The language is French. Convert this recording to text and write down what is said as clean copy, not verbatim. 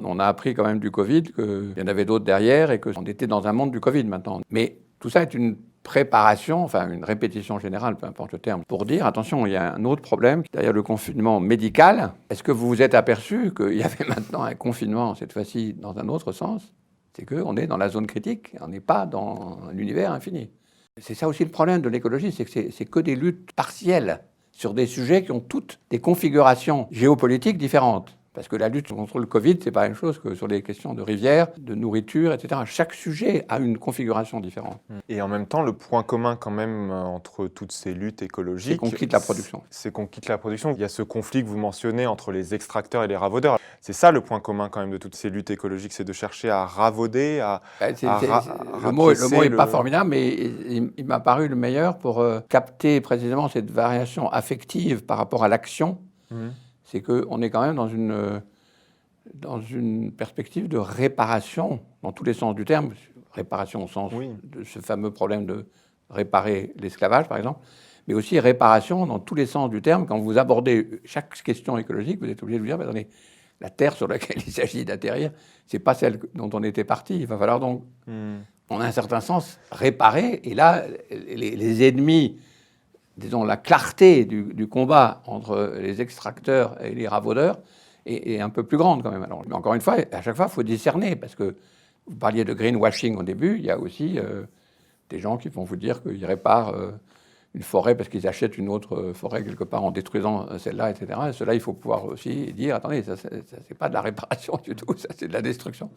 On a appris quand même du Covid qu'il y en avait d'autres derrière et qu'on était dans un monde du Covid maintenant. Mais tout ça est une préparation, enfin une répétition générale, peu importe le terme, pour dire, attention, il y a un autre problème, derrière le confinement médical. Est-ce que vous vous êtes aperçu qu'il y avait maintenant un confinement, cette fois-ci, dans un autre sens? C'est qu'on est dans la zone critique, on n'est pas dans l'univers infini. C'est ça aussi le problème de l'écologie, c'est que c'est que des luttes partielles sur des sujets qui ont toutes des configurations géopolitiques différentes. Parce que la lutte contre le Covid, c'est pas la même chose que sur les questions de rivières, de nourriture, etc. Chaque sujet a une configuration différente. Et en même temps, le point commun quand même entre toutes ces luttes écologiques... C'est qu'on quitte la production. C'est qu'on quitte la production. Il y a ce conflit que vous mentionnez entre les extracteurs et les ravaudeurs. C'est ça le point commun quand même de toutes ces luttes écologiques, c'est de chercher à ravauder, le mot n'est pas formidable, mais il m'a paru le meilleur pour capter précisément cette variation affective par rapport à l'action. C'est qu'on est quand même dans une perspective de réparation, dans tous les sens du terme, réparation au sens de ce fameux problème de réparer l'esclavage, par exemple, mais aussi réparation dans tous les sens du terme. Quand vous abordez chaque question écologique, vous êtes obligé de vous dire, attendez, la terre sur laquelle il s'agit d'atterrir, c'est pas celle dont on était parti. Il va falloir donc, en un certain sens, réparer. Et là, les ennemis, disons, la clarté du combat entre les extracteurs et les ravaudeurs est un peu plus grande quand même. Alors, mais encore une fois, à chaque fois, il faut discerner, parce que vous parliez de greenwashing au début, il y a aussi des gens qui vont vous dire qu'ils réparent une forêt parce qu'ils achètent une autre forêt quelque part en détruisant celle-là, etc. Et cela, il faut pouvoir aussi dire, attendez, ça c'est pas de la réparation du tout, ça c'est de la destruction.